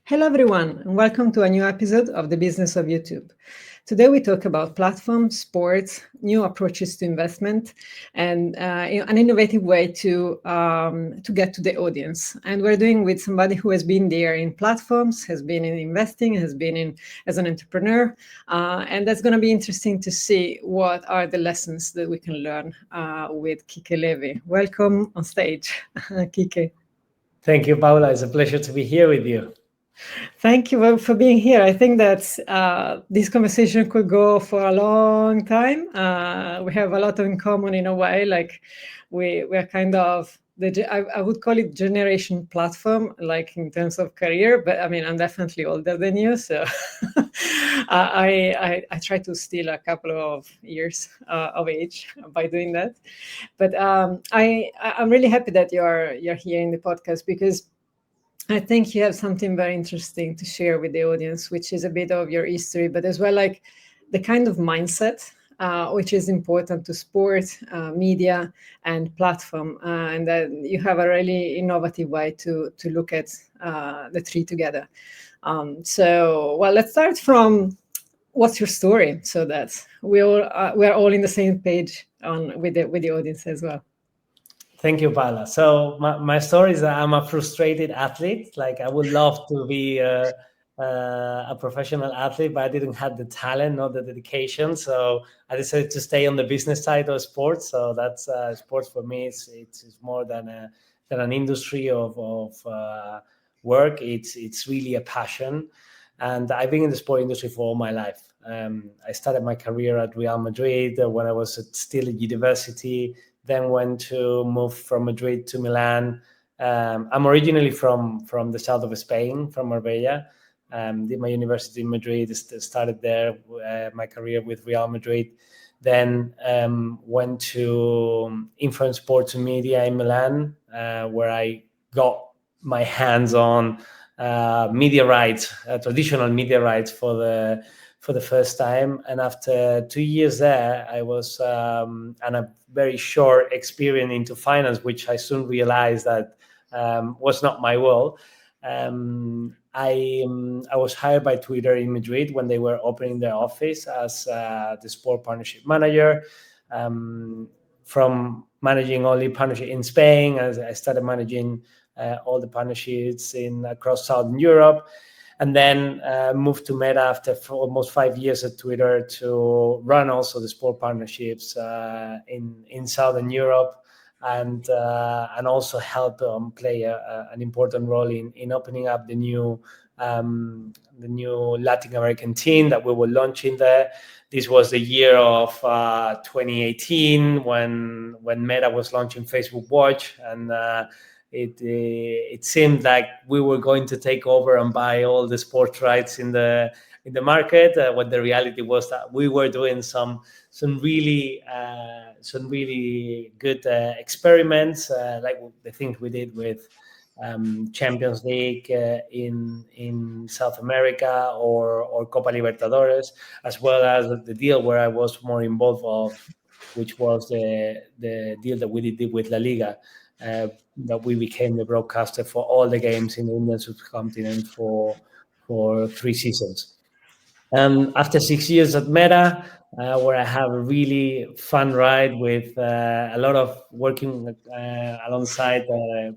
Hello, everyone, and welcome to a new episode of The Business of YouTube. Today, we talk about platforms, sports, new approaches to investment, and an innovative way to get to the audience. And we're doing with somebody who has been there in platforms, has been in investing, has been in as an entrepreneur, and that's going to be interesting to see what are the lessons that we can learn with Kike Levy. Welcome on stage, Kike. Thank you, Paula. It's a pleasure to be here with you. Thank you for being here. I think that this conversation could go for a long time. We have a lot in common in a way. Like we're kind of I would call it generation platform, like in terms of career. But I mean, I'm definitely older than you, so I try to steal a couple of years of age by doing that. But I'm really happy that you're here in the podcast because I think you have something very interesting to share with the audience, which is a bit of your history, but as well like the kind of mindset which is important to sport, media, and platform, and that you have a really innovative way to look at the three together. So, let's start from what's your story, so that we're all in the same page with the audience as well. Thank you, Paula. So my story is that I'm a frustrated athlete. Like I would love to be a professional athlete, but I didn't have the talent, nor the dedication. So I decided to stay on the business side of sports. So that's sports for me. It's more than an industry of work. It's really a passion, and I've been in the sport industry for all my life. I started my career at Real Madrid when I was still at university. Then went to move from Madrid to Milan. I'm originally from the south of Spain, from Marbella. Did my university in Madrid, started there, my career with Real Madrid. Then went to Influence Sports and Media in Milan, where I got my hands on media rights, traditional media rights for the first time. And after 2 years there, I was and a very short experience into finance, which I soon realized that was not my world. I was hired by Twitter in Madrid when they were opening their office as the sport partnership manager. From managing only partnership in Spain, as I started managing all the partnerships across Southern Europe. And then moved to Meta after almost 5 years at Twitter to run also the sport partnerships in Southern Europe, and also help play an important role in opening up the new Latin American team that we were launching there. This was the year of 2018 when Meta was launching Facebook Watch, and it seemed like we were going to take over and buy all the sports rights in the market. What the reality was that we were doing some really good experiments, like the things we did with Champions League in South America or Copa Libertadores, as well as the deal where I was more involved of, which was the deal that we did with La Liga. That we became the broadcaster for all the games in the Indian subcontinent for 3 seasons. After 6 years at Meta, where I have a really fun ride with a lot of working alongside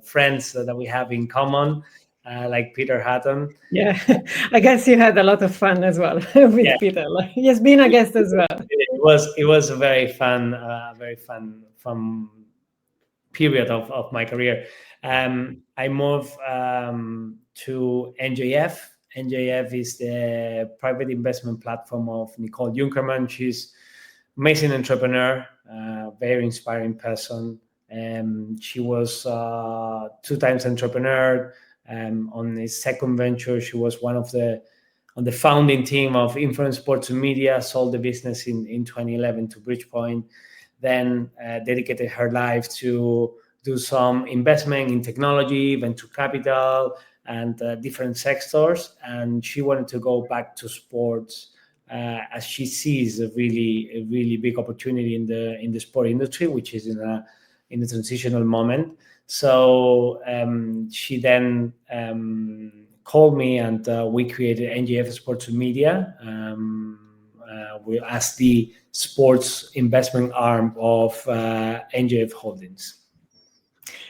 friends that we have in common, like Peter Hatton. Yeah, I guess you had a lot of fun as well with Peter. He has been a guest as well. It was a very fun period of my career. I moved to NJF. NJF is the private investment platform of Nicole Junkerman. She's amazing entrepreneur, very inspiring person. She was 2 times entrepreneur. On his second venture, she was on the founding team of Influence Sports and Media, sold the business in 2011 to Bridgepoint. Then dedicated her life to do some investment in technology, venture capital, and different sectors. And she wanted to go back to sports as she sees a really big opportunity in the sport industry, which is in a transitional moment. So she then called me, and we created NJF Sports and Media. We as the sports investment arm of NJF Holdings.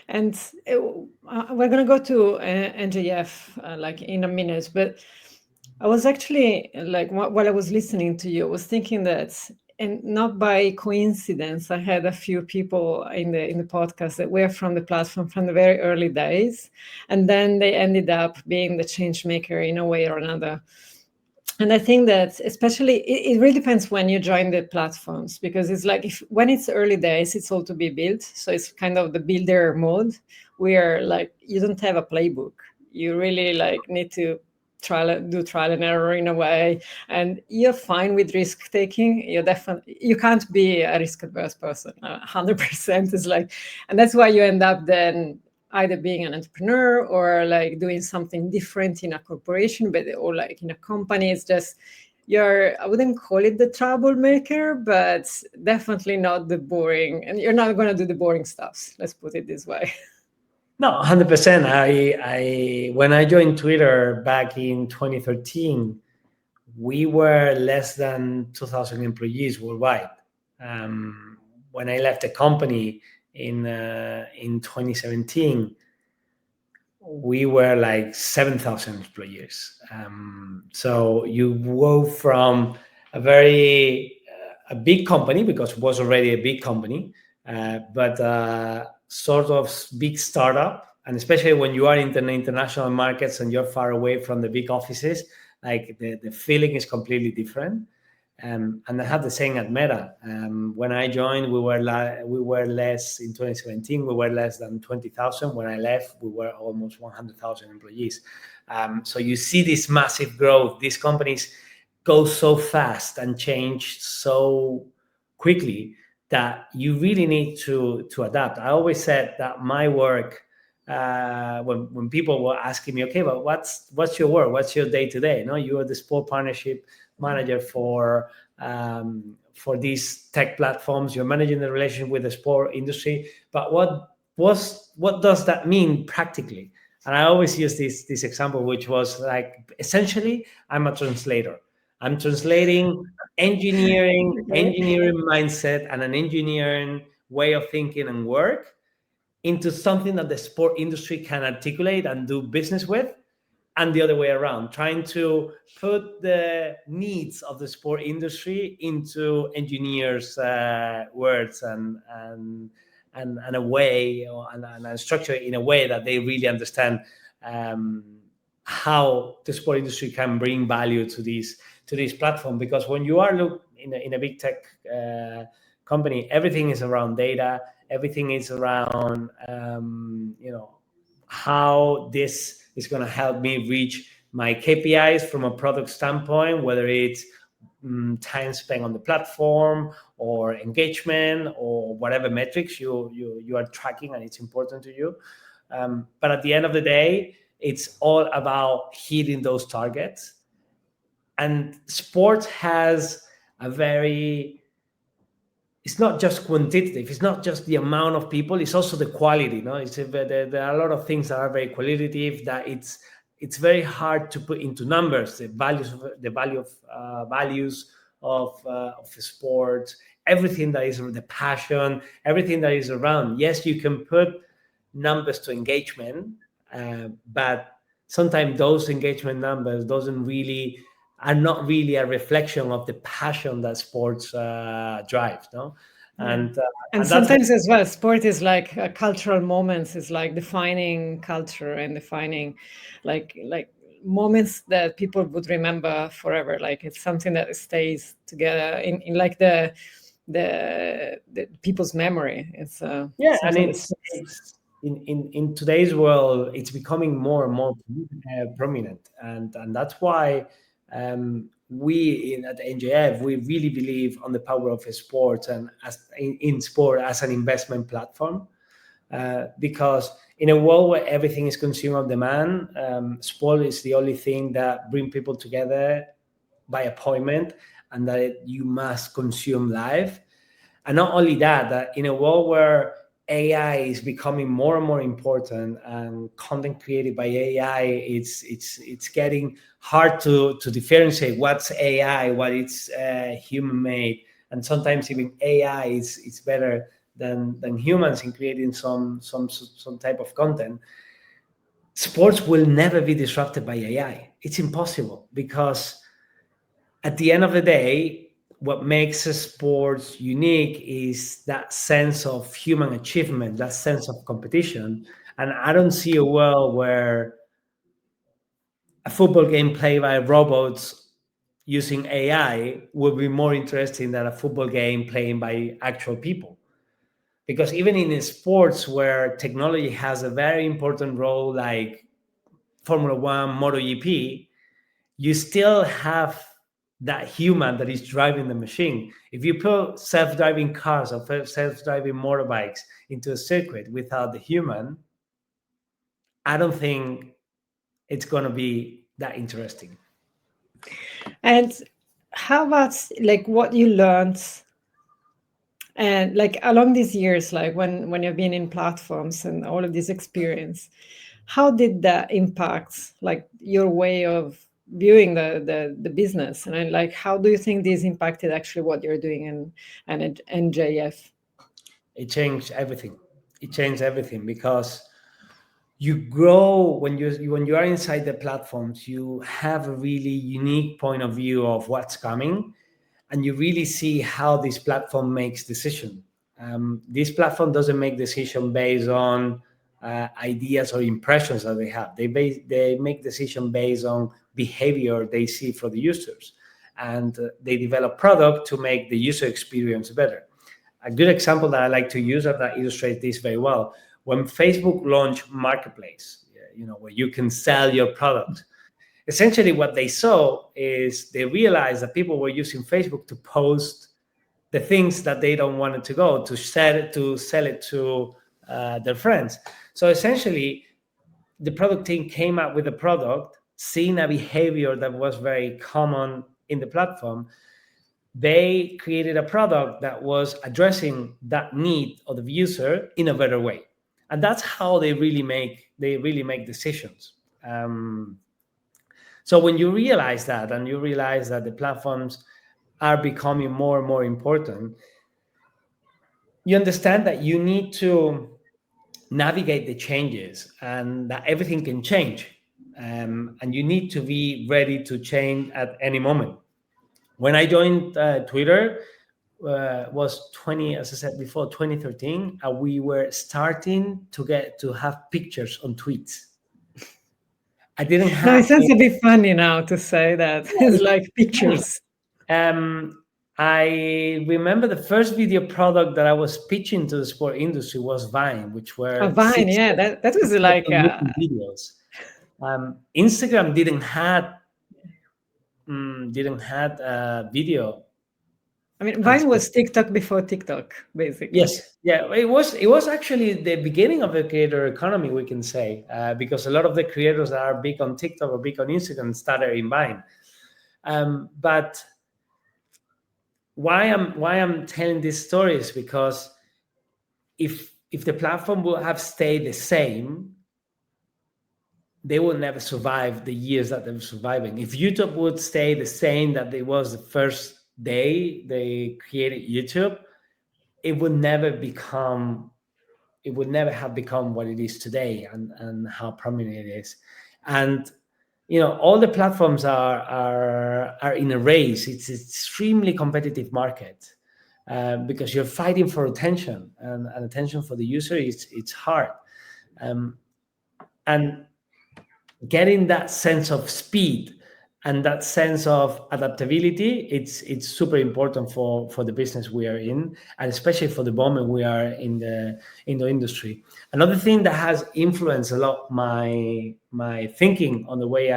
And we're going to go to NJF like in a minute, but I was actually like while I was listening to you, I was thinking that, and not by coincidence, I had a few people in the podcast that were from the platform from the very early days, and then they ended up being the change maker in a way or another. And I think that especially it really depends when you join the platforms, because it's like when it's early days, it's all to be built. So it's kind of the builder mode where like you don't have a playbook. You really like need to do trial and error in a way, and you're fine with risk taking. You can't be a risk adverse person. 100% is like, and that's why you end up then either being an entrepreneur or like doing something different in a corporation, or like in a company. It's just I wouldn't call it the troublemaker, but definitely not the boring, and you're not going to do the boring stuff. Let's put it this way. No, 100%. I when I joined Twitter back in 2013, we were less than 2,000 employees worldwide. When I left the company in 2017, we were like 7,000 employees. So you go from a big company, because it was already a big company, but sort of big startup, and especially when you are in the international markets and you're far away from the big offices, like the feeling is completely different. And I had the same at Meta. When I joined, we were less in 2017. We were less than 20,000. When I left, we were almost 100,000 employees. So you see this massive growth. These companies go so fast and change so quickly that you really need to adapt. I always said that my work, when people were asking me, okay, but what's your work? What's your day to day? No, you are the sport partnership manager for these tech platforms. You're managing the relationship with the sport industry. But what does that mean practically? And I always use this example, which was like, essentially, I'm a translator. I'm translating engineering mindset and an engineering way of thinking and work into something that the sport industry can articulate and do business with, and the other way around, trying to put the needs of the sport industry into engineers' words and a way, and a structure in a way that they really understand how the sport industry can bring value to this platform. Because when you are in a big tech company, everything is around data. Everything is around how this is going to help me reach my KPIs from a product standpoint, whether it's time spent on the platform or engagement or whatever metrics you are tracking and it's important to you. But at the end of the day, it's all about hitting those targets. And sports has it's not just quantitative. It's not just the amount of people. It's also the quality. No, there are a lot of things that are very qualitative. That it's very hard to put into numbers. The values of sports, everything that is the passion, everything that is around. Yes, you can put numbers to engagement, but sometimes those engagement numbers are not really a reflection of the passion that sports drives, no? And sometimes as well, sport is like cultural moments. It's like defining culture and defining like moments that people would remember forever. Like it's something that stays together in like the people's memory. It's and it's in today's world, it's becoming more and more prominent, and that's why we at NJF, we really believe on the power of sports and in sport as an investment platform, because in a world where everything is consumed on demand, sport is the only thing that brings people together by appointment and that you must consume live. And not only that in a world where AI is becoming more and more important, and content created by AI, it's getting hard to differentiate what's AI, what it's human made, and sometimes even AI is better than humans in creating some type of content. Sports will never be disrupted by AI. It's impossible, because at the end of the day, what makes sports unique is that sense of human achievement, that sense of competition. And I don't see a world where a football game played by robots using AI will be more interesting than a football game played by actual people. Because even in sports where technology has a very important role, like Formula One, MotoGP, you still have that human that is driving the machine. If you put self-driving cars or self-driving motorbikes into a circuit without the human, I don't think it's going to be that interesting. And how about like what you learned and like along these years, like when you've been in platforms and all of this experience, how did that impact like your way of viewing the business? And then, like, how do you think this impacted actually what you're doing and NJF? It changed everything. It changed everything, because you grow when you are inside the platforms. You have a really unique point of view of what's coming, and you really see how this platform makes decision. This platform doesn't make decision based on ideas or impressions that they have. They make decision based on behavior they see from the users, and they develop product to make the user experience better. A good example that I like to use that illustrates this very well: when Facebook launched Marketplace, where you can sell your product. Essentially, what they saw is they realized that people were using Facebook to post the things that they don't want it to go to sell it to their friends. So essentially, the product team came up with a product, seeing a behavior that was very common in the platform. They created a product that was addressing that need of the user in a better way, and that's how they really make decisions. So when you realize that, and you realize that the platforms are becoming more and more important, you understand that you need to navigate the changes, and that everything can change, and you need to be ready to change at any moment. When I joined Twitter, was 20, as I said before, 2013. We were starting to have pictures on tweets. I didn't No, have. it sounds a bit funny now to say that. It's like pictures. I remember the first video product that I was pitching to the sport industry was Vine, which A were Vine, yeah, that was like videos. Instagram didn't had video. I mean, Vine was TikTok before TikTok, basically. Yes, yeah, it was actually the beginning of the creator economy, we can say, because a lot of the creators that are big on TikTok or big on Instagram started in Vine. But why I'm telling this story is because if the platform would have stayed the same, they will never survive the years that they're surviving. If YouTube would stay the same that it was the first day they created YouTube, it would never have become what it is today, and how prominent it is. And all the platforms are in a race. It's an extremely competitive market, because you're fighting for attention, and attention for the user it's hard. And getting that sense of speed and that sense of adaptability, it's super important for the business we are in, and especially for the moment we are in the industry. Another thing that has influenced a lot my thinking on the way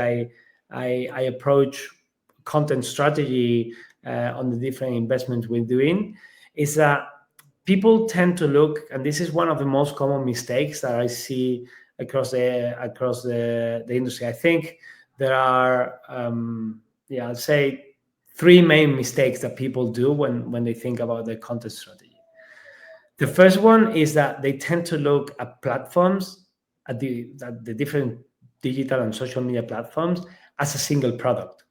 I approach content strategy on the different investments we're doing is that people tend to look, and this is one of the most common mistakes that I see across the industry. I think there are I'd say 3 main mistakes that people do when they think about their content strategy. The first one is that they tend to look at platforms, at the different digital and social media platforms, as a single product.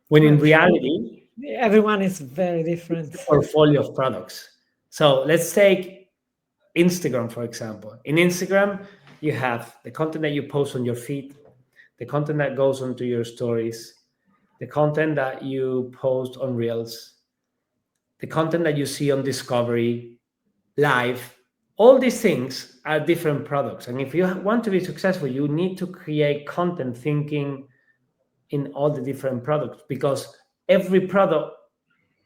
When in reality, everyone is very different. it's a portfolio of products. So let's take Instagram, for example. In Instagram, you have the content that you post on your feed, the content that goes onto your stories, the content that you post on Reels, the content that you see on Discovery, Live. All these things are different products. And if you want to be successful, you need to create content thinking in all the different products, because every product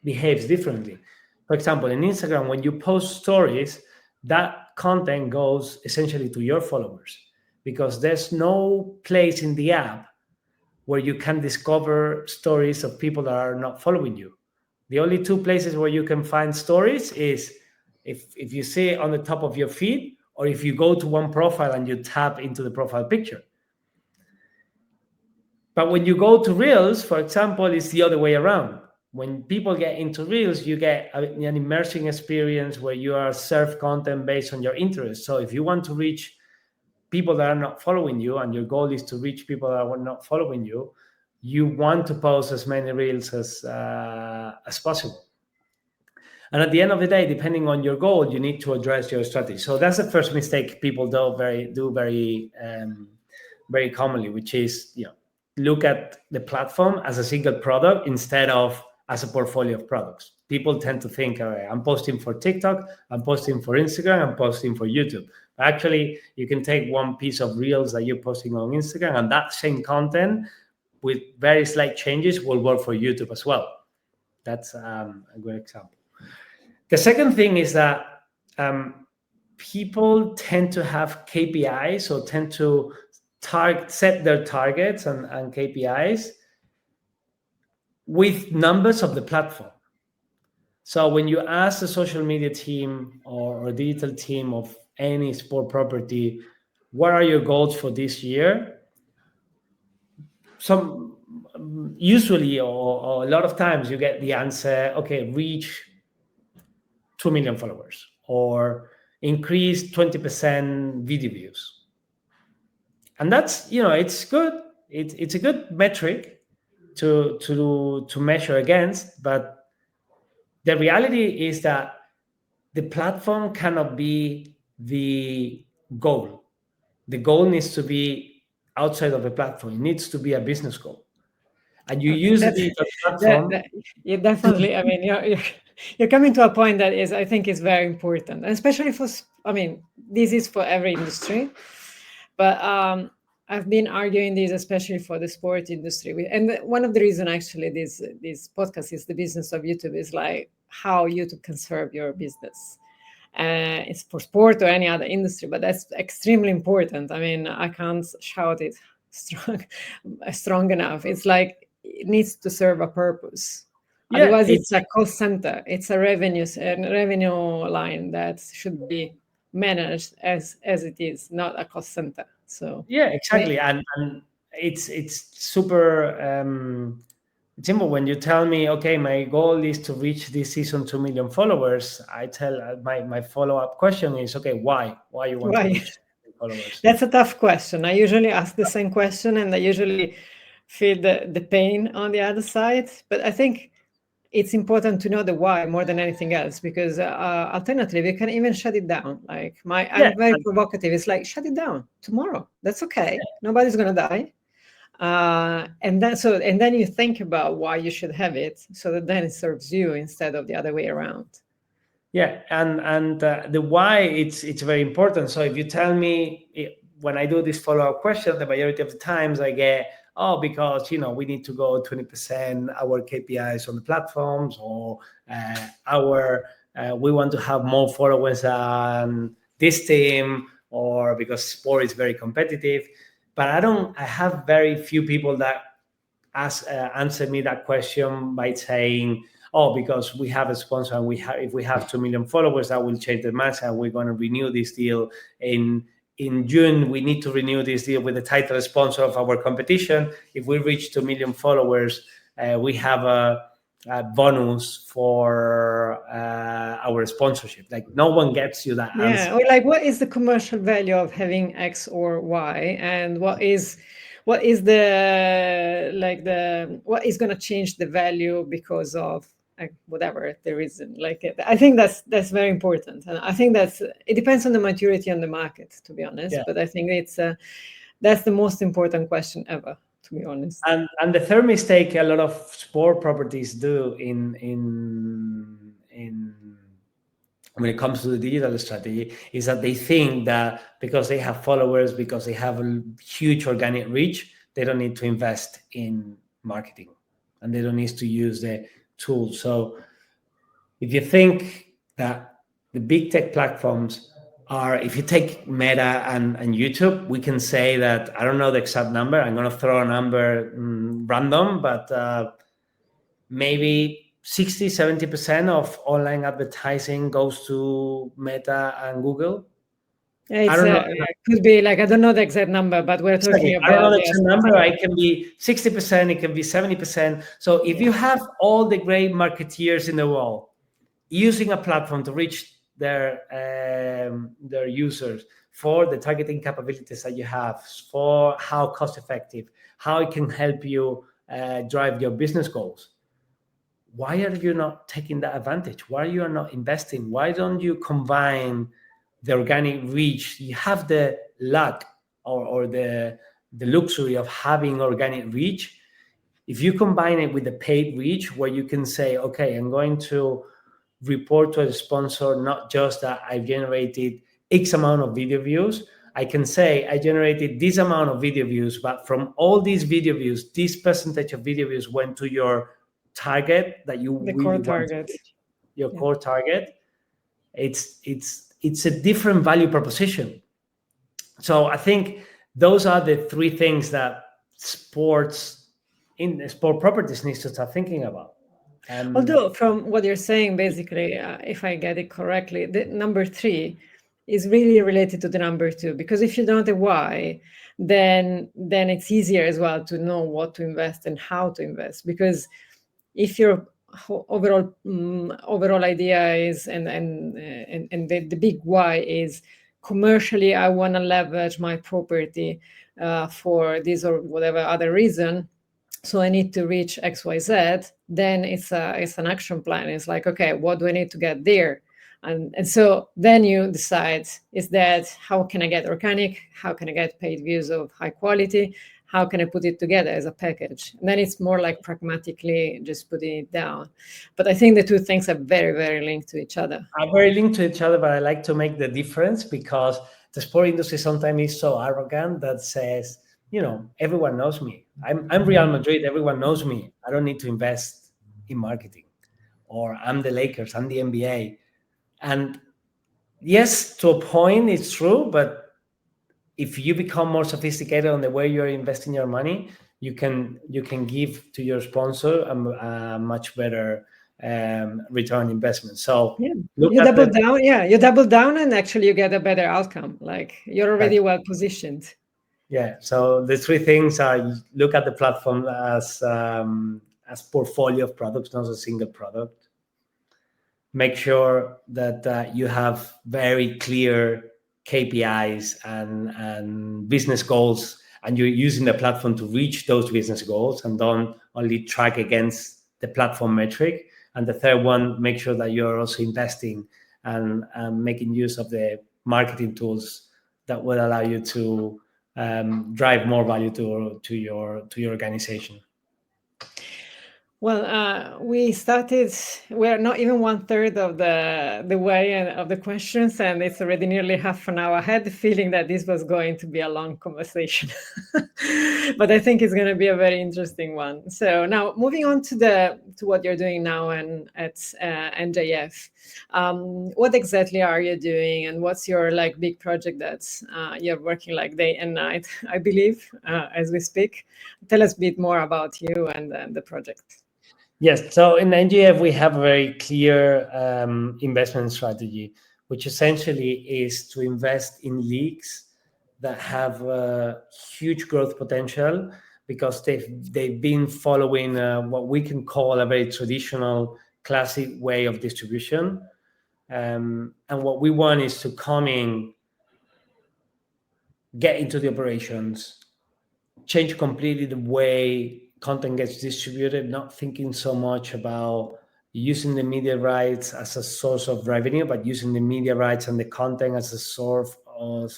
behaves differently. For example, in Instagram, when you post stories, that content goes essentially to your followers, because there's no place in the app where you can discover stories of people that are not following you. The only two places where you can find stories is if you see it on the top of your feed, or if you go to one profile and you tap into the profile picture. But when you go to Reels, for example, it's the other way around. When people get into Reels, you get an immersing experience where you are served content based on your interests. So if you want to reach people that are not following you, and your goal is to reach people that are not following you, you want to post as many Reels as possible. And at the end of the day, depending on your goal, you need to address your strategy. So that's the first mistake people do very commonly, which is, look at the platform as a single product instead of as a portfolio of products. People tend to think, all right, I'm posting for TikTok, I'm posting for Instagram, I'm posting for YouTube. But actually, you can take one piece of Reels that you're posting on Instagram, and that same content with very slight changes will work for YouTube as well. That's a good example. The second thing is that people tend to have KPIs, or tend to set their targets and KPIs with numbers of the platform. So when you ask the social media team or a digital team of any sport property, what are your goals for this year? Usually, or a lot of times, you get the answer, okay, reach 2 million followers, or increase 20% video views. And that's, it's good. It's a good metric to measure against, but the reality is that the platform cannot be the goal. The goal needs to be outside of the platform. It needs to be a business goal. And you use the digital platform. Yeah, definitely. I mean, you're coming to a point that I think is very important, and especially this is for every industry. But I've been arguing this, especially for the sport industry. And one of the reasons, actually, this podcast is the business of YouTube, is like how YouTube can serve your business. It's for sport or any other industry, but that's extremely important. I mean, I can't shout it strong enough. It's like it needs to serve a purpose. Yeah, otherwise, it's a cost center. It's a revenue line that should be managed as it is, not a cost center. So yeah, exactly. And it's super simple. When you tell me, okay, my goal is to reach this season 2 million followers, I tell my follow-up question is, okay, why you want to reach 2 million followers? That's a tough question. I usually ask the same question, and I usually feel the pain on the other side. But I think it's important to know the why more than anything else, because alternatively, you can even shut it down. Like I'm very provocative. It's like, shut it down tomorrow. That's okay. Yeah. Nobody's gonna die. And then you think about why you should have it, so that then it serves you instead of the other way around. Yeah, and the why, it's very important. So if you tell me, when I do this follow-up question, the majority of the times I get, because we need to go 20% our KPIs on the platforms, or we want to have more followers on this team, or because sport is very competitive. But I have very few people that answer me that question by saying, because we have a sponsor, and if we have 2 million followers, that will change the match, and we're going to renew this deal in June. We need to renew this deal with the title sponsor of our competition. If we reach 2 million followers, we have bonus for our sponsorship. Like no one gets you that answer. Or like, what is the commercial value of having X or Y, and what is the what is going to change the value because of like whatever the reason. Like I think that's very important, and I think it depends on the maturity on the market, to be honest. Yeah. But I think that's the most important question ever, to be honest. And the third mistake a lot of sport properties do in when it comes to the digital strategy is that they think that because they have followers, because they have a huge organic reach, they don't need to invest in marketing and they don't need to use the tools. So if you think that the big tech platforms are, if you take Meta and YouTube, we can say that, I don't know the exact number, I'm going to throw a number random, but maybe 60-70% of online advertising goes to Meta and Google. I don't know. It could be like, I don't know the exact number, but we're talking about. I don't know the exact number. It can be 60%, it can be 70%. So if you have all the great marketeers in the world using a platform to reach their users for the targeting capabilities that you have, for how cost effective, how it can help you drive your business goals, why are you not taking that advantage? Why are you not investing? Why don't you combine the organic reach? You have the luck or the luxury of having organic reach. If you combine it with the paid reach, where you can say, okay, I'm going to report to a sponsor not just that I've generated X amount of video views. I can say I generated this amount of video views, but from all these video views, this percentage of video views went to your target that you the really core want target. to reach, your core target. It's a different value proposition. So I think those are the three things that sport properties needs to start thinking about. Although from what you're saying, basically, if I get it correctly, the number 3 is really related to the number 2, because if you know the why, then it's easier as well to know what to invest and how to invest. Because if your overall idea is and the big why is commercially, I want to leverage my property for this or whatever other reason, so I need to reach XYZ, then it's an action plan. It's like, okay, what do I need to get there? And so then you decide, is that how can I get organic? How can I get paid views of high quality? How can I put it together as a package? And then it's more like pragmatically just putting it down. But I think the two things are very, very linked to each other. Are very linked to each other, but I like to make the difference because the sport industry sometimes is so arrogant that says, everyone knows me. I'm Real Madrid. Everyone knows me. I don't need to invest in marketing. Or I'm the Lakers. I'm the NBA. And yes, to a point, it's true. But if you become more sophisticated on the way you're investing your money, you can give to your sponsor a much better return investment. So you double down. Yeah, you double down, and actually you get a better outcome. Like you're already well positioned. Yeah. So the three things are: look at the platform as portfolio of products, not a single product. Make sure that you have very clear KPIs and business goals, and you're using the platform to reach those business goals, and don't only track against the platform metric. And the third one, make sure that you're also investing and making use of the marketing tools that will allow you to drive more value to your organization. Well, we're not even 1/3 of the way of the questions, and it's already nearly half an hour. I had the feeling that this was going to be a long conversation, but I think it's going to be a very interesting one. So now moving on to what you're doing now and at NJF. What exactly are you doing, and what's your big project that you're working day and night, I believe, as we speak? Tell us a bit more about you and the project. Yes. So in NJF, we have a very clear investment strategy, which essentially is to invest in leagues that have huge growth potential, because they've been following what we can call a very traditional, classic way of distribution. And what we want is to come in, get into the operations, change completely the way content gets distributed, not thinking so much about using the media rights as a source of revenue, but using the media rights and the content as a source of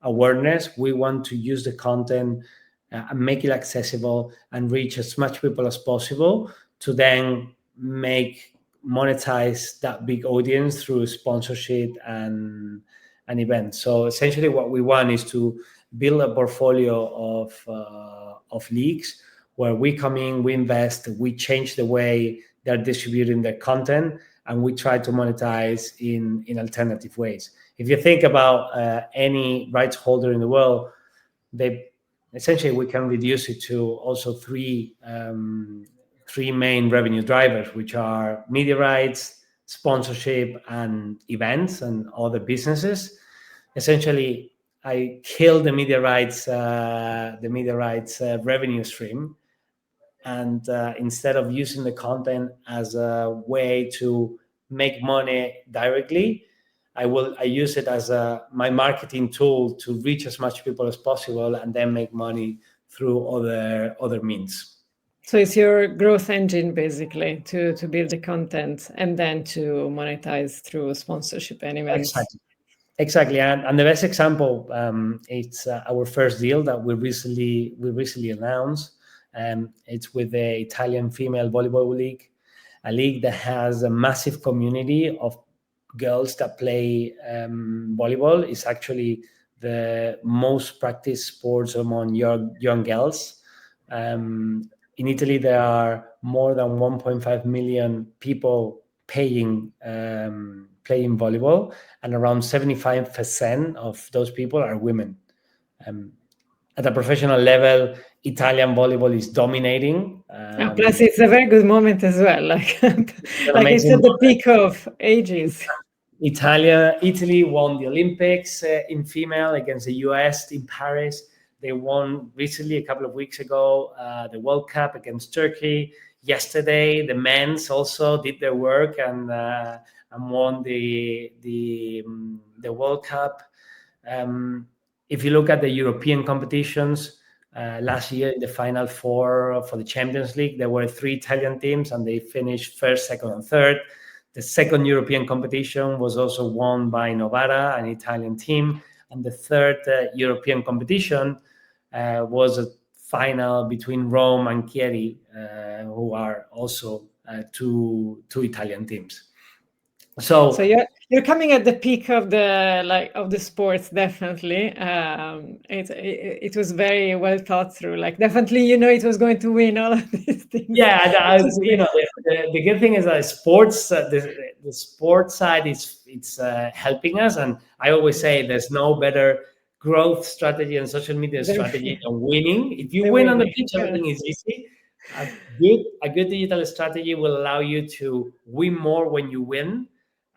awareness. We want to use the content and make it accessible and reach as much people as possible to then monetize that big audience through sponsorship and events. So essentially what we want is to build a portfolio of leagues where we come in, we invest, we change the way they're distributing their content, and we try to monetize in alternative ways. If you think about any rights holder in the world, essentially we can reduce it to also three main revenue drivers, which are media rights, sponsorship, and events and other businesses. Essentially, I kill the media rights revenue stream, and instead of using the content as a way to make money directly, I use it as my marketing tool to reach as much people as possible, and then make money through other means. So it's your growth engine, basically, to build the content and then to monetize through sponsorship and events. Exactly, and the best example, it's our first deal that we recently announced. It's with the Italian Female Volleyball League, a league that has a massive community of girls that play volleyball. It's actually the most practiced sports among young girls. In Italy, there are more than 1.5 million people playing volleyball, and around 75% of those people are women. At a professional level, Italian volleyball is dominating. Plus, it's a very good moment as well. Like it's at the peak of ages. Italy won the Olympics in female against the US in Paris. They won recently, a couple of weeks ago, the World Cup against Turkey. Yesterday, the men's also did their work and won the World Cup. If you look at the European competitions, last year in the Final Four for the Champions League, there were 3 Italian teams, and they finished first, second, and third. The second European competition was also won by Novara, an Italian team. And the third European competition was a final between Rome and Chieri, who are also two Italian teams. So you're coming at the peak of the sports, definitely. It was very well thought through. Like, definitely, it was going to win all of these things. Yeah, the good thing is that sports, the sports side it's helping us, and I always say there's no better growth strategy and social media strategy than winning. If you win on the pitch, everything is easy. A good digital strategy will allow you to win more when you win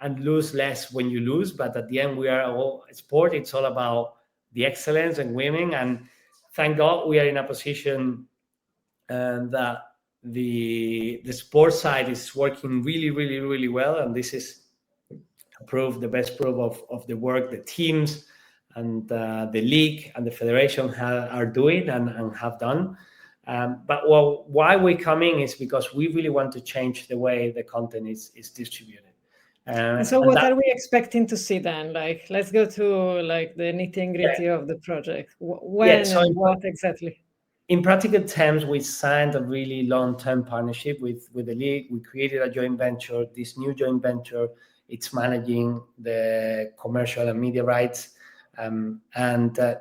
and lose less when you lose. But at the end, we are all sport. It's all about the excellence and winning. And thank God we are in a position that the sports side is working really, really, really well. And this is the best proof of the work the teams and the league and the federation are doing and have done. But why we're coming is because we really want to change the way the content is distributed. So what are we expecting to see then? Like, let's go to the nitty-gritty of the project. When and what exactly? In practical terms, we signed a really long-term partnership with the league. We created a joint venture. This new joint venture, it's managing the commercial and media rights.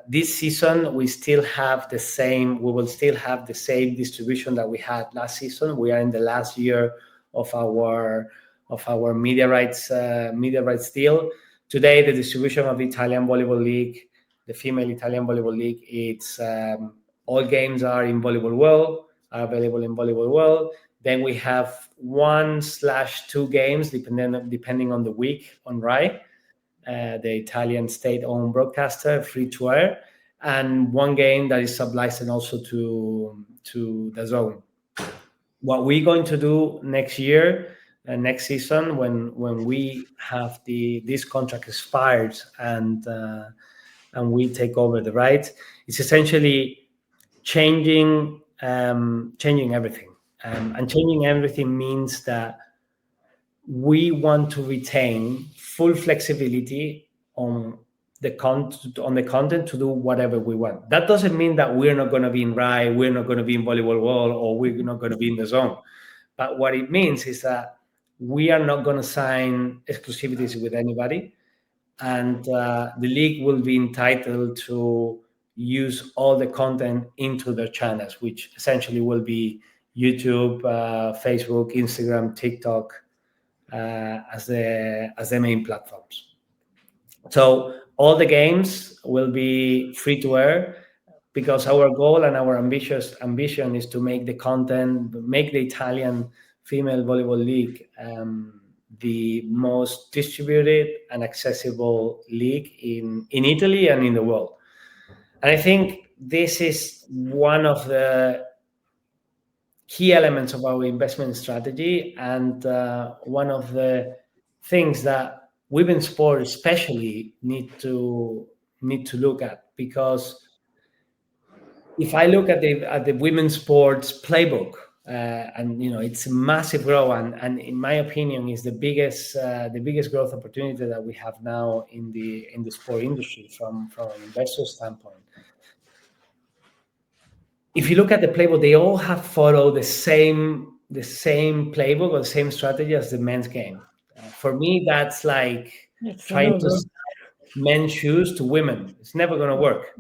This season, we will still have the same distribution that we had last season. We are in the last year of our media rights deal. Today, the distribution of the Italian Volleyball League, the female Italian Volleyball League, it's all games are in Volleyball World, are available in Volleyball World. Then we have 1/2 games, depending on the week, on RAI, the Italian state-owned broadcaster, free to air. and one game that is sub-licensed also to the zone. What we're going to do next year, next season, when we have this contract expired and we take over the rights, it's essentially changing everything. And changing everything means that we want to retain full flexibility on the content to do whatever we want. That doesn't mean that we're not going to be in RAI, we're not going to be in Volleyball World, or we're not going to be in the zone. But what it means is that we are not going to sign exclusivities with anybody, and the league will be entitled to use all the content into their channels, which essentially will be YouTube, Facebook, Instagram, TikTok, as the main platforms. So all the games will be free to air, because our goal and our ambition is to make the content, make the Italian female volleyball league the most distributed and accessible league in Italy and in the world. And I think this is one of the key elements of our investment strategy, and one of the things that women's sport especially need to look at. Because if I look at the women's sports playbook, and it's a massive growth, and in my opinion is the biggest growth opportunity that we have now in the sport industry from an investor standpoint. If you look at the playbook, they all have followed the same playbook or the same strategy as the men's game. For me, that's like trying to sell men's shoes to women. It's never going to work.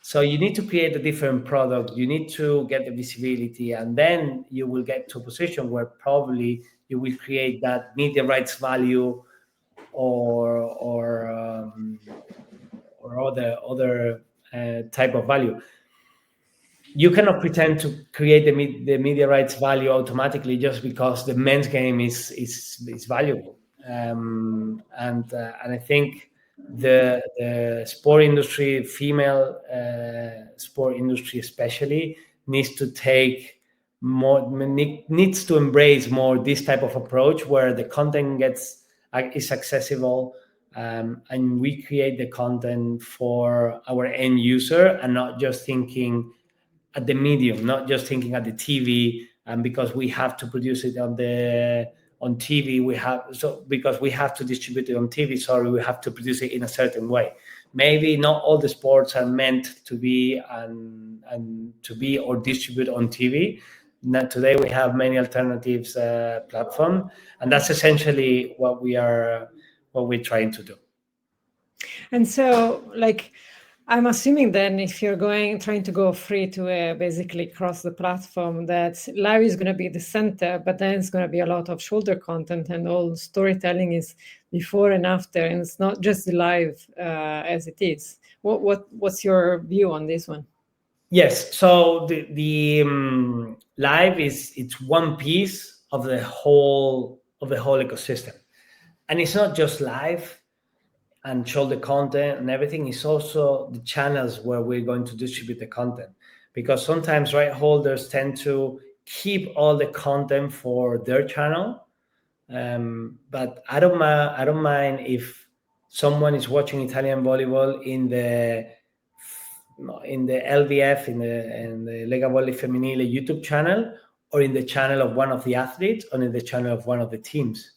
So you need to create a different product. You need to get the visibility, and then you will get to a position where probably you will create that media rights value or other type of value. You cannot pretend to create the media rights value automatically just because the men's game is valuable. And I think the sport industry, female sport industry especially, needs to embrace more this type of approach, where the content is accessible, and we create the content for our end user, and not just thinking at the medium, not just thinking at the TV, and because we have to produce it on TV, because we have to distribute it on TV, we have to produce it in a certain way. Maybe not all the sports are meant to be and to be or distribute on TV. Now, today we have many alternatives platform, and that's essentially what we're trying to do. And so, I'm assuming then, if you're trying to go free to basically cross the platform, that live is going to be the center, but then it's going to be a lot of shoulder content, and all storytelling is before and after, and it's not just the live as it is. What's your view on this one? Yes, so the live it's one piece of the whole ecosystem, and it's not just live and show the content and everything. Is also the channels where we're going to distribute the content, because sometimes right holders tend to keep all the content for their channel, but I don't mind if someone is watching Italian volleyball in the LVF, in the Lega Volley Femminile YouTube channel, or in the channel of one of the athletes, or in the channel of one of the teams.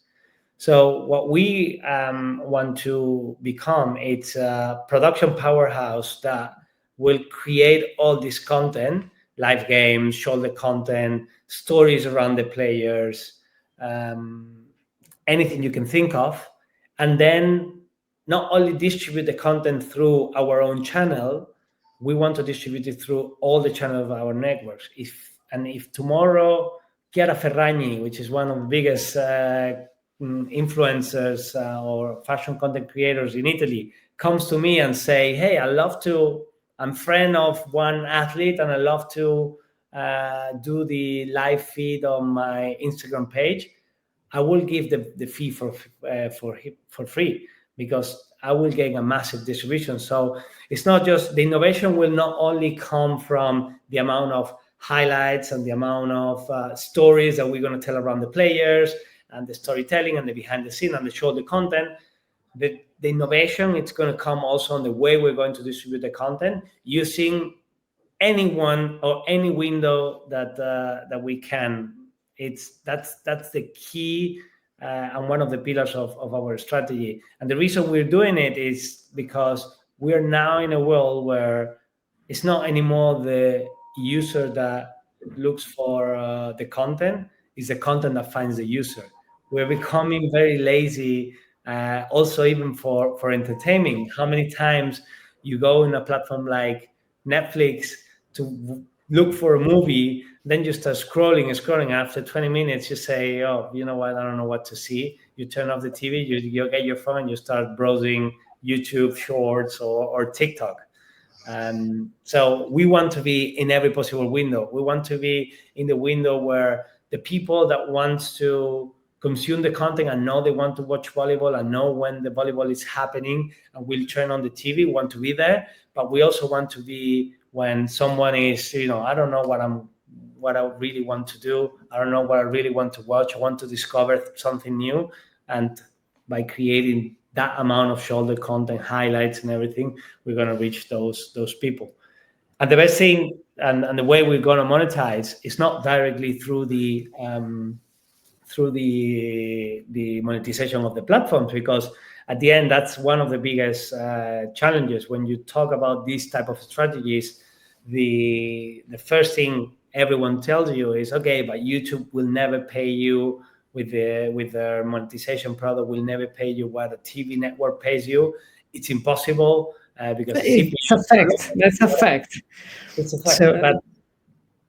So what we want to become, it's a production powerhouse that will create all this content, live games, shoulder content, stories around the players, anything you can think of, and then not only distribute the content through our own channel, we want to distribute it through all the channels of our networks. If tomorrow Chiara Ferragni, which is one of the biggest influencers or fashion content creators in Italy, comes to me and say, hey, I'm friend of one athlete and I love to do the live feed on my Instagram page, I will give the fee for free, because I will gain a massive distribution. So it's not just the innovation will not only come from the amount of highlights and the amount of stories that we're going to tell around the players and the storytelling and the behind the scene and the shoulder content. The innovation, it's going to come also on the way we're going to distribute the content using anyone or any window that we can. That's the key and one of the pillars of our strategy. And the reason we're doing it is because we're now in a world where it's not anymore the user that looks for the content, it's the content that finds the user. We're becoming very lazy, also even for entertaining. How many times you go in a platform like Netflix to look for a movie, then you start scrolling. After 20 minutes, you say, oh, you know what, I don't know what to see. You turn off the TV, you get your phone, you start browsing YouTube Shorts or TikTok. So we want to be in every possible window. We want to be in the window where the people that want to consume the content and know they want to watch volleyball and know when the volleyball is happening and will turn on the TV, want to be there. But we also want to be when someone is, I don't know what I really want to do. I don't know what I really want to watch. I want to discover something new. And by creating that amount of shoulder content, highlights and everything, we're going to reach those people. And the best thing and the way we're going to monetize is not directly through the monetization of the platforms, because at the end, that's one of the biggest challenges when you talk about these type of strategies. The first thing everyone tells you is, okay, but YouTube will never pay you with their monetization product, will never pay you what a TV network pays you. It's impossible because it's a fact. That's a fact. It's a fact. So, but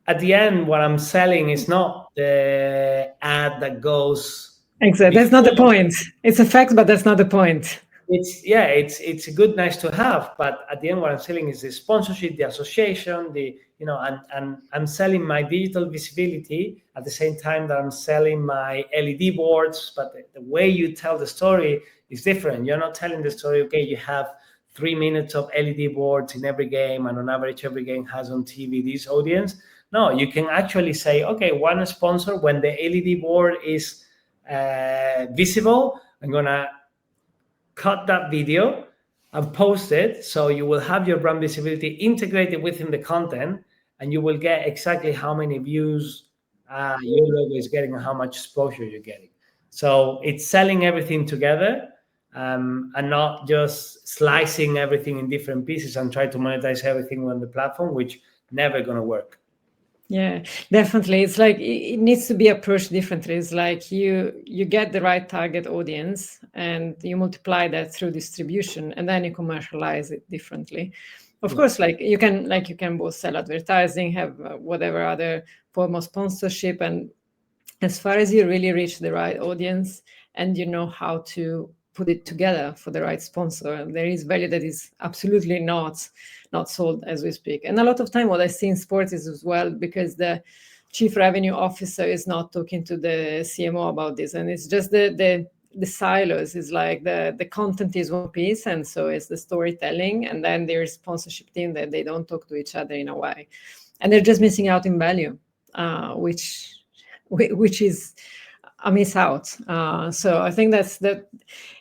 at the end, what I'm selling is not the ad that goes. Exactly. That's not the point. It's a fact, but that's not the point. It's a good, nice to have, but at the end, what I'm selling is the sponsorship, the association, and I'm selling my digital visibility at the same time that I'm selling my LED boards. But the way you tell the story is different. You're not telling the story, okay, you have 3 minutes of LED boards in every game, and on average, every game has on TV this audience. No, you can actually say, okay, one sponsor, when the LED board is visible, I'm going to cut that video and post it, so you will have your brand visibility integrated within the content, and you will get exactly how many views your logo is getting and how much exposure you're getting. So it's selling everything together and not just slicing everything in different pieces and try to monetize everything on the platform, which never going to work. Yeah, definitely. It's like it needs to be approached differently. It's like you get the right target audience and you multiply that through distribution, and then you commercialize it differently. Of course, like you can both sell advertising, have whatever other form of sponsorship, and as far as you really reach the right audience and you know how to put it together for the right sponsor, there is value that is absolutely not sold as we speak. And a lot of time what I see in sports is as well, because the chief revenue officer is not talking to the CMO about this, and it's just the silos. Is like the content is one piece, and so is the storytelling, and then there's sponsorship team that they don't talk to each other in a way, and they're just missing out in value, which is a miss out. So I think that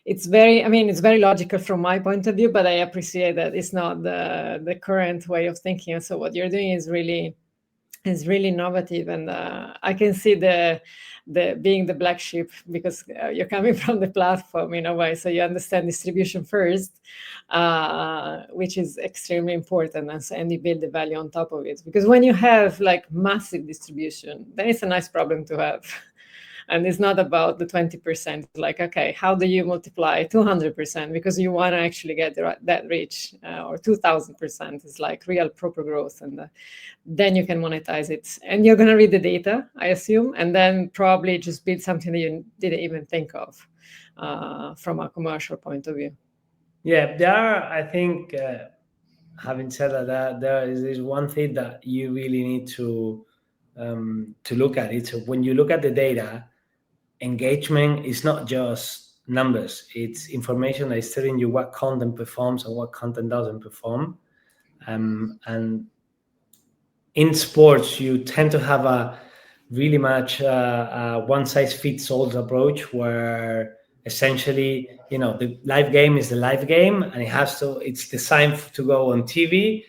it's very logical from my point of view, but I appreciate that it's not the current way of thinking. So what you're doing is really innovative, and I can see the being the black sheep, because you're coming from the platform in a way, so you understand distribution first, which is extremely important, and you build the value on top of it. Because when you have like massive distribution, then it's a nice problem to have. And it's not about the 20%. Like, okay, how do you multiply 200%? Because you want to actually get that reach, or 2,000% is like real proper growth. And then you can monetize it. And you're going to read the data, I assume, and then probably just build something that you didn't even think of from a commercial point of view. Yeah, there are, I think, having said that, there is one thing that you really need to look at it. So when you look at the data, engagement is not just numbers. It's information that is telling you what content performs and what content doesn't perform. And in sports, you tend to have a really much one-size-fits-all approach, where essentially, the live game is the live game, and it's designed to go on TV,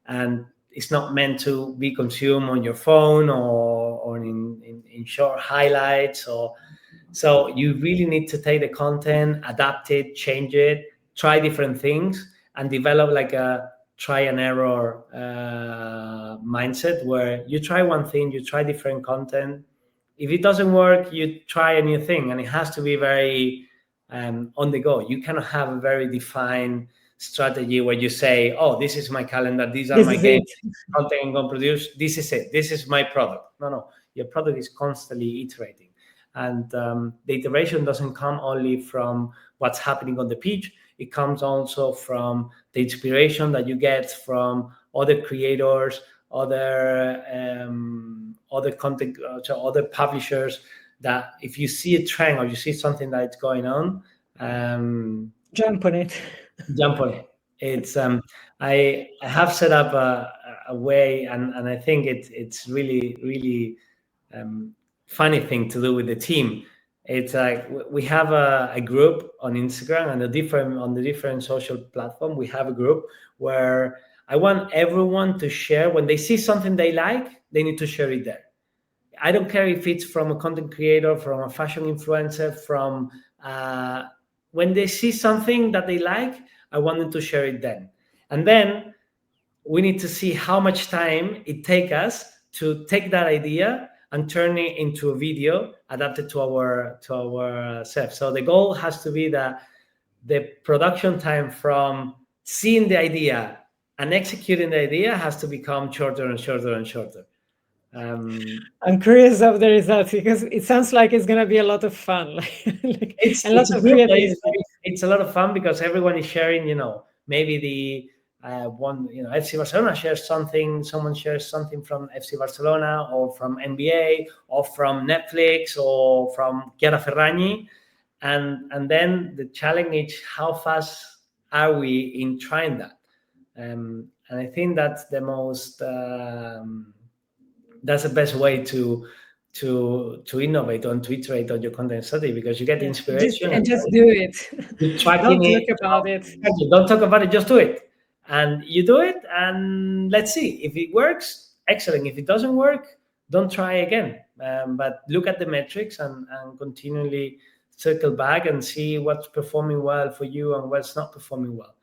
and it's not meant to be consumed on your phone or in short highlights. So you really need to take the content, adapt it, change it, try different things, and develop like a try and error mindset, where you try one thing, you try different content. If it doesn't work, you try a new thing, and it has to be very on the go. You cannot have a very defined strategy where you say, oh, this is my calendar, these are This my is games, it. content I'm going to produce, this is it, this is my product. No, your product is constantly iterating. And the iteration doesn't come only from what's happening on the pitch. It comes also from the inspiration that you get from other creators, other content, so other publishers, that if you see a trend or you see something that's going on, Jump on it. jump on it. It's I have set up a way, and I think it's really, really funny thing to do with the team. It's like we have a group on Instagram, and on the different social platform, we have a group where I want everyone to share when they see something they like, they need to share it there. I don't care if it's from a content creator, from a fashion influencer, from when they see something that they like, I want them to share it then. And then we need to see how much time it takes us to take that idea and turn it into a video adapted to our self. So the goal has to be that the production time from seeing the idea and executing the idea has to become shorter and shorter and shorter. I'm curious of the results, because it sounds like it's going to be a lot of fun, it's and lots of good. creativity. It's a lot of fun because everyone is sharing. Maybe the one, FC Barcelona shares something. Someone shares something from FC Barcelona or from NBA or from Netflix or from Chiara Ferragni, and then the challenge is how fast are we in trying that. And I think that's the most. That's the best way to innovate and to iterate on your content study, because you get inspiration and just do it. you're tracking Don't it. talk about it. Don't talk about it, just do it. And you do it, and let's see. If it works, excellent. If it doesn't work, don't try again. But look at the metrics and continually circle back and see what's performing well for you and what's not performing well.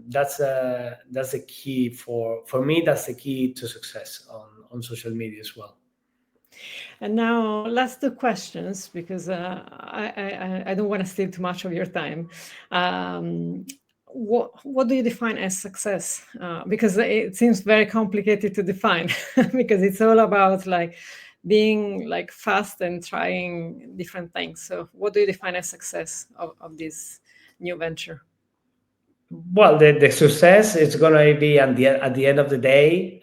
That's the key for me. That's the key to success on social media as well. And now, last two questions, because I don't want to steal too much of your time. What do you define as success? Because it seems very complicated to define, because it's all about being fast and trying different things. So what do you define as success of this new venture? Well, the success is going to be at the end of the day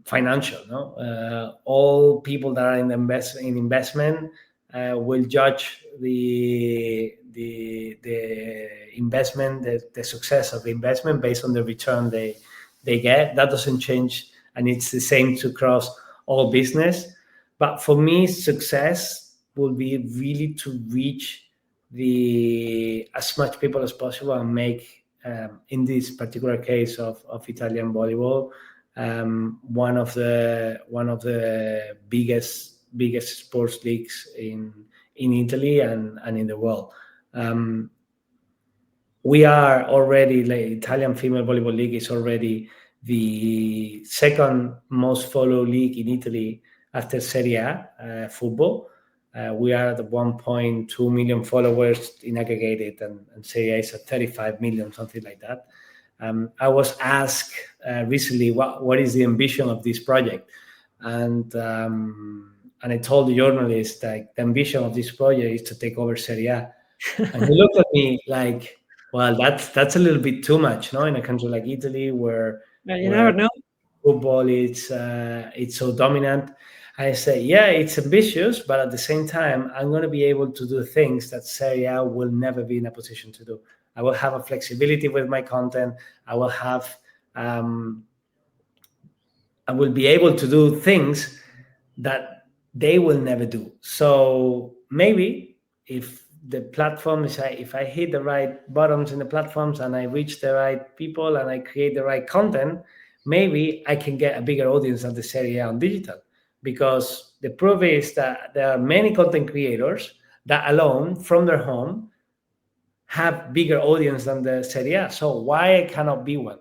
financial. No, all people that are in investment will judge the investment, the success of the investment based on the return they get. That doesn't change, and it's the same to across all business. But for me, success will be really to reach as much people as possible and make. In this particular case of Italian volleyball, one of the biggest sports leagues in Italy and in the world. We are already, the Italian Female Volleyball League is already the second most followed league in Italy after Serie A football. We are at 1.2 million followers in aggregated, and Serie A is at 35 million, something like that. I was asked recently what is the ambition of this project, and I told the journalist that the ambition of this project is to take over Serie A. And he looked at me like, well, that's a little bit too much, no? In a country like Italy, where You never know. Football it's so dominant. I say, yeah, it's ambitious, but at the same time, I'm going to be able to do things that Serie A will never be in a position to do. I will have a flexibility with my content. I will have, I will be able to do things that they will never do. So maybe if the platforms, if I hit the right buttons in the platforms and I reach the right people and I create the right content, maybe I can get a bigger audience than the Serie A on digital. Because the proof is that there are many content creators that alone from their home have bigger audience than the Serie A. So why I cannot be one?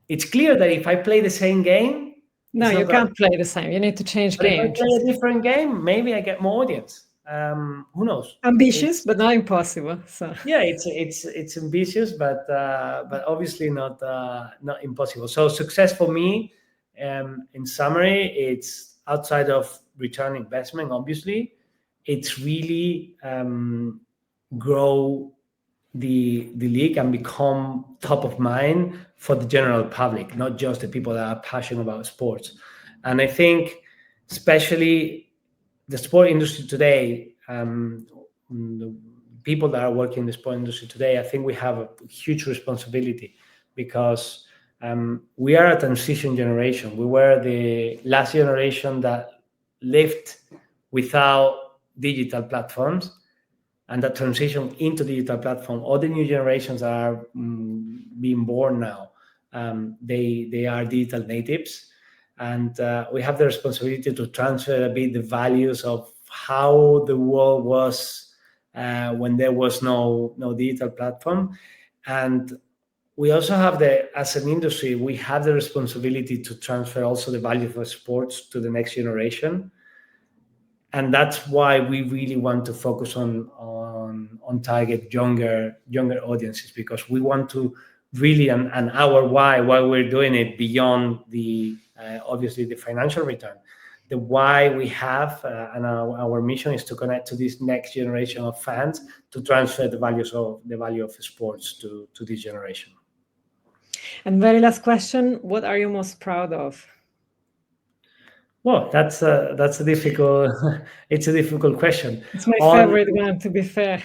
It's clear that if I play the same game, No, you can't play the same. You need to change but if I game. play a different game, maybe I get more audience. Who knows? Ambitious, but not impossible. So Yeah, it's ambitious, but obviously not impossible. So success for me, in summary, it's outside of return investment. Obviously, it's really grow the league and become top of mind for the general public, not just the people that are passionate about sports. And I think, especially the sport industry today, the people that are working in the sport industry today, I think we have a huge responsibility because we are a transition generation. We were the last generation that lived without digital platforms, and that transition into digital platform. All the new generations that are being born now, they are digital natives, and we have the responsibility to transfer a bit the values of how the world was when there was no digital platform. And we also have as an industry, we have the responsibility to transfer also the value of sports to the next generation. And that's why we really want to focus on target younger audiences, because we want to really, and our why we're doing it beyond the obviously the financial return. The why we have and our mission is to connect to this next generation of fans, to transfer the value of sports to this generation. And very last question: what are you most proud of? Well, that's a difficult. It's a difficult question. It's my favorite one, to be fair.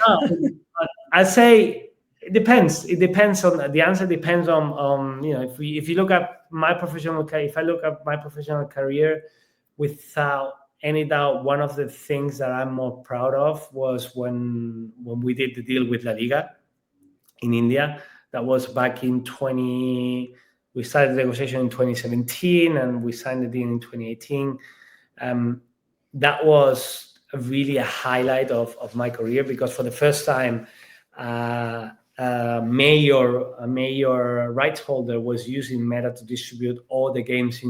I say it depends. It depends on the answer. Depends on if you look at my professional career. If I look at my professional career, without any doubt, one of the things that I'm more proud of was when we did the deal with La Liga in India. That was back in 20. We started the negotiation in 2017 and we signed the deal in 2018. That was really a highlight of my career, because for the first time, a major rights holder was using Meta to distribute all the games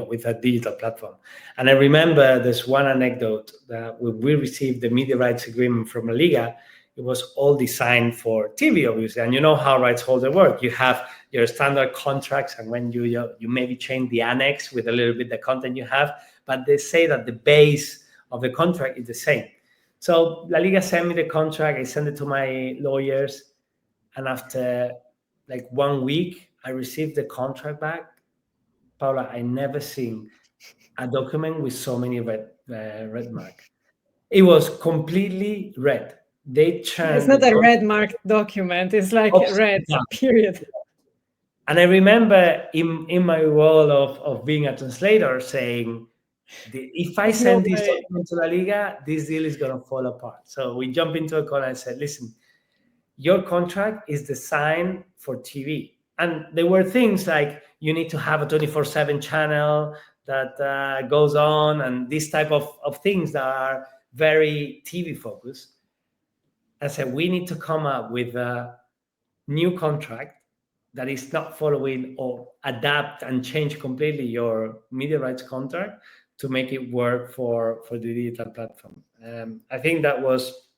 with a digital platform. And I remember there's one anecdote that when we received the media rights agreement from La Liga, it was all designed for TV, obviously. And you know how rights holder work. You have your standard contracts, and when you maybe change the annex with a little bit the content you have, but they say that the base of the contract is the same. So La Liga sent me the contract. I sent it to my lawyers, and after like 1 week, I received the contract back. Paula, I never seen a document with so many red mark. It was completely red. They turned. It's not a red marked document. It's like red, period. And I remember in my role of being a translator saying, if I send this document to La Liga, this deal is going to fall apart. So we jumped into a call and I said, listen, your contract is designed for TV. And there were things like you need to have a 24/7 channel that goes on, and this type of things that are very TV focused. I said, we need to come up with a new contract that is not following or adapt and change completely your media rights contract to make it work for the digital platform. I think that was,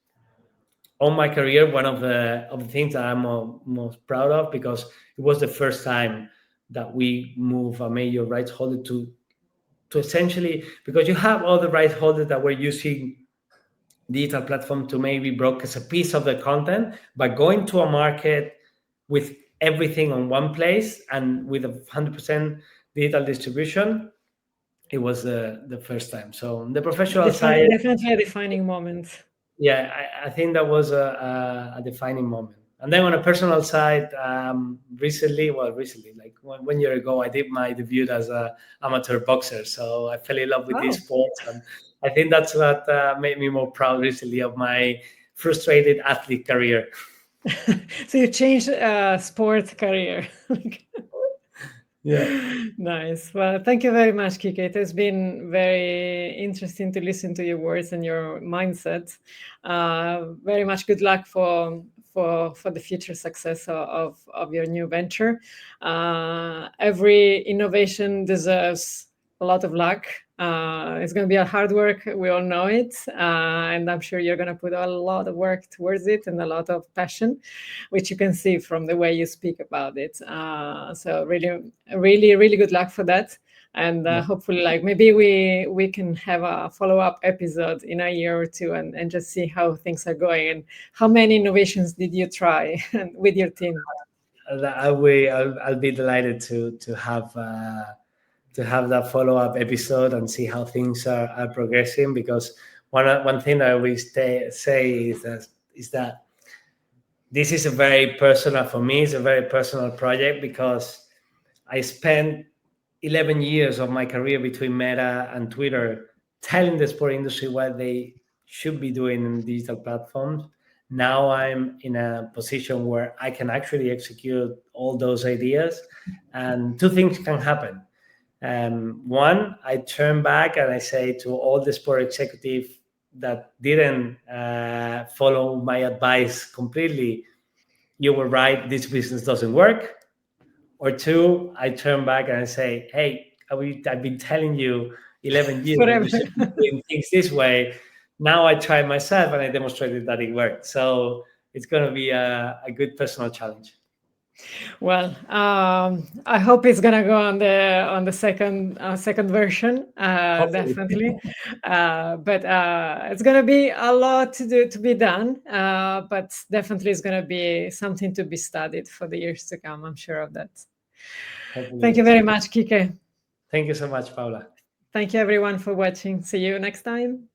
on my career, one of the things that I'm most proud of, because it was the first time that we move a major rights holder to essentially, because you have other rights holders that were using digital platform to maybe broadcast a piece of the content, but going to a market with everything on one place and with 100% digital distribution, it was the first time. So on the professional side, Definitely a defining moment. yeah, I think that was a defining moment. And then on a personal side, recently, like 1 year ago, I did my debut as a amateur boxer. So I fell in love with Wow. this sport, and I think that's what made me more proud recently of my frustrated athlete career. So you changed sport career. Yeah. Nice. Well, thank you very much, Kike. It has been very interesting to listen to your words and your mindset. Very much good luck for the future success of your new venture. Every innovation deserves a lot of luck. It's going to be a hard work. We all know it. And I'm sure you're going to put a lot of work towards it and a lot of passion, which you can see from the way you speak about it. So really good luck for that. And hopefully, like maybe we can have a follow-up episode in a year or two and just see how things are going and how many innovations did you try with your team. I'll be delighted to have that follow-up episode and see how things are progressing, because one thing I always say is that this is a very personal, for me, it's a very personal project, because I spent 11 years of my career between Meta and Twitter telling the sport industry what they should be doing in digital platforms. Now I'm in a position where I can actually execute all those ideas, and two things can happen. One, I turn back and I say to all the sport executives that didn't follow my advice completely, you were right, this business doesn't work. Or two, I turn back and I say, hey, I've been telling you 11 years that you should be doing things this way. Now I try myself and I demonstrated that it worked. So it's going to be a good personal challenge. Well, I hope it's gonna go on the second version, definitely. But it's gonna be a lot to be done. But definitely, it's gonna be something to be studied for the years to come. I'm sure of that. Hopefully, Thank you yes. very much, Kike. Thank you so much, Paula. Thank you, everyone, for watching. See you next time.